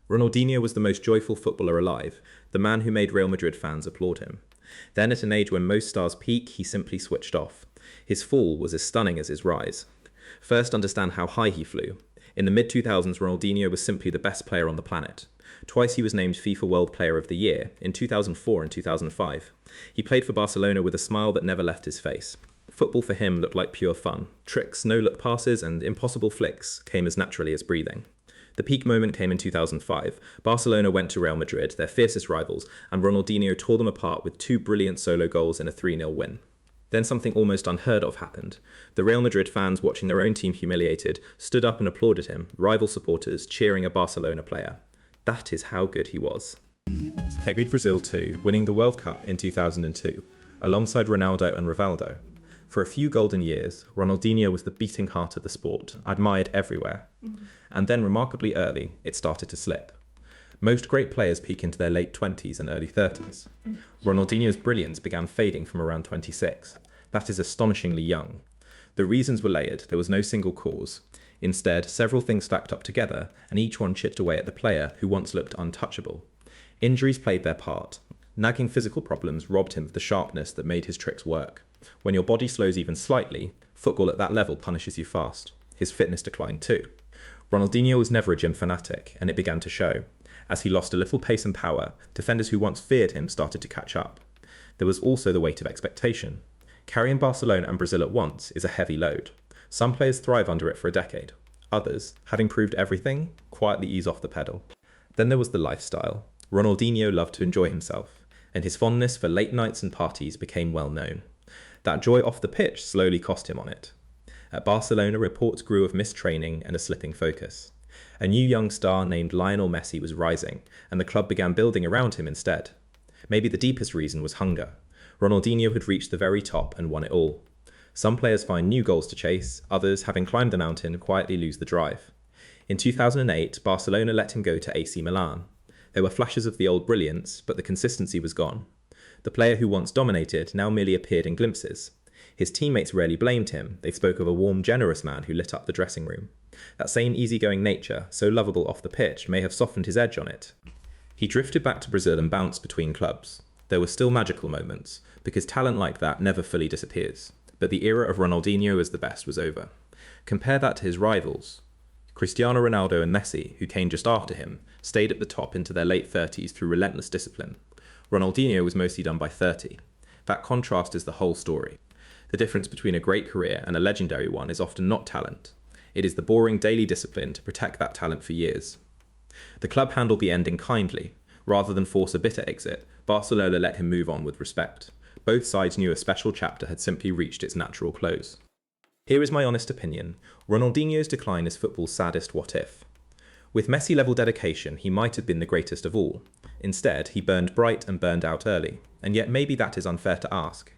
Ronaldinho was the most joyful footballer alive, the man who made Real Madrid fans applaud him. Then, at an age when most stars peak, he simply switched off. His fall was as stunning as his rise. First, understand how high he flew. In the mid-2000s, Ronaldinho was simply the best player on the planet. Twice he was named FIFA World Player of the Year, in 2004 and 2005. He played for Barcelona with a smile that never left his face. Football for him looked like pure fun. Tricks, no-look passes, and impossible flicks came as naturally as breathing. The peak moment came in 2005. Barcelona went to Real Madrid, their fiercest rivals, and Ronaldinho tore them apart with 2 brilliant solo goals in a 3-0 win. Then something almost unheard of happened. The Real Madrid fans, watching their own team humiliated, stood up and applauded him, rival supporters cheering a Barcelona player. That is how good he was. Pegued Brazil too, winning the World Cup in 2002, alongside Ronaldo and Rivaldo. For a few golden years, Ronaldinho was the beating heart of the sport, admired everywhere. And then, remarkably early, it started to slip. Most great players peak into their late 20s and early 30s. Ronaldinho's brilliance began fading from around 26. That is astonishingly young. The reasons were layered, there was no single cause. Instead, several things stacked up together, and each one chipped away at the player who once looked untouchable. Injuries played their part. Nagging physical problems robbed him of the sharpness that made his tricks work. When your body slows even slightly, football at that level punishes you fast. His fitness declined too. Ronaldinho was never a gym fanatic, and it began to show. As he lost a little pace and power, defenders who once feared him started to catch up. There was also the weight of expectation. Carrying Barcelona and Brazil at once is a heavy load. Some players thrive under it for a decade. Others, having proved everything, quietly ease off the pedal. Then there was the lifestyle. Ronaldinho loved to enjoy himself, and his fondness for late nights and parties became well known. That joy off the pitch slowly cost him on it. At Barcelona, reports grew of mistraining and a slipping focus. A new young star named Lionel Messi was rising, and the club began building around him instead. Maybe the deepest reason was hunger. Ronaldinho had reached the very top and won it all. Some players find new goals to chase, others, having climbed the mountain, quietly lose the drive. In 2008, Barcelona let him go to AC Milan. There were flashes of the old brilliance, but the consistency was gone. The player who once dominated now merely appeared in glimpses. His teammates rarely blamed him. They spoke of a warm, generous man who lit up the dressing room. That same easygoing nature, so lovable off the pitch, may have softened his edge on it. He drifted back to Brazil and bounced between clubs. There were still magical moments, because talent like that never fully disappears. But the era of Ronaldinho as the best was over. Compare that to his rivals. Cristiano Ronaldo and Messi, who came just after him, stayed at the top into their late 30s through relentless discipline. Ronaldinho was mostly done by 30. That contrast is the whole story. The difference between a great career and a legendary one is often not talent. It is the boring daily discipline to protect that talent for years. The club handled the ending kindly. Rather than force a bitter exit, Barcelona let him move on with respect. Both sides knew a special chapter had simply reached its natural close. Here is my honest opinion. Ronaldinho's decline is football's saddest what if. With Messi-level dedication, he might have been the greatest of all. Instead, he burned bright and burned out early. And yet maybe that is unfair to ask.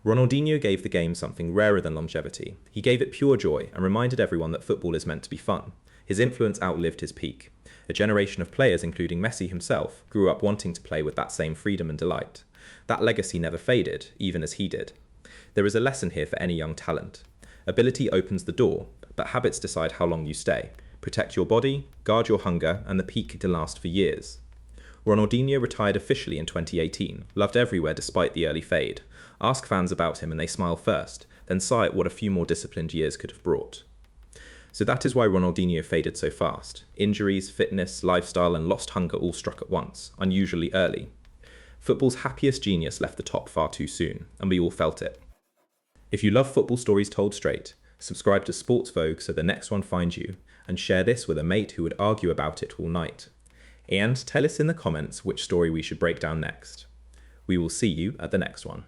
Ronaldinho gave the game something rarer than longevity. He gave it pure joy and reminded everyone that football is meant to be fun. His influence outlived his peak. A generation of players, including Messi himself, grew up wanting to play with that same freedom and delight. That legacy never faded, even as he did. There is a lesson here for any young talent. Ability opens the door, but habits decide how long you stay. Protect your body, guard your hunger, and the peak to last for years. Ronaldinho retired officially in 2018, loved everywhere despite the early fade. Ask fans about him and they smile first, then sigh at what a few more disciplined years could have brought. So that is why Ronaldinho faded so fast. Injuries, fitness, lifestyle, and lost hunger all struck at once, unusually early. Football's happiest genius left the top far too soon, and we all felt it. If you love football stories told straight, subscribe to Sports Vogue so the next one finds you, and share this with a mate who would argue about it all night. And tell us in the comments which story we should break down next. We will see you at the next one.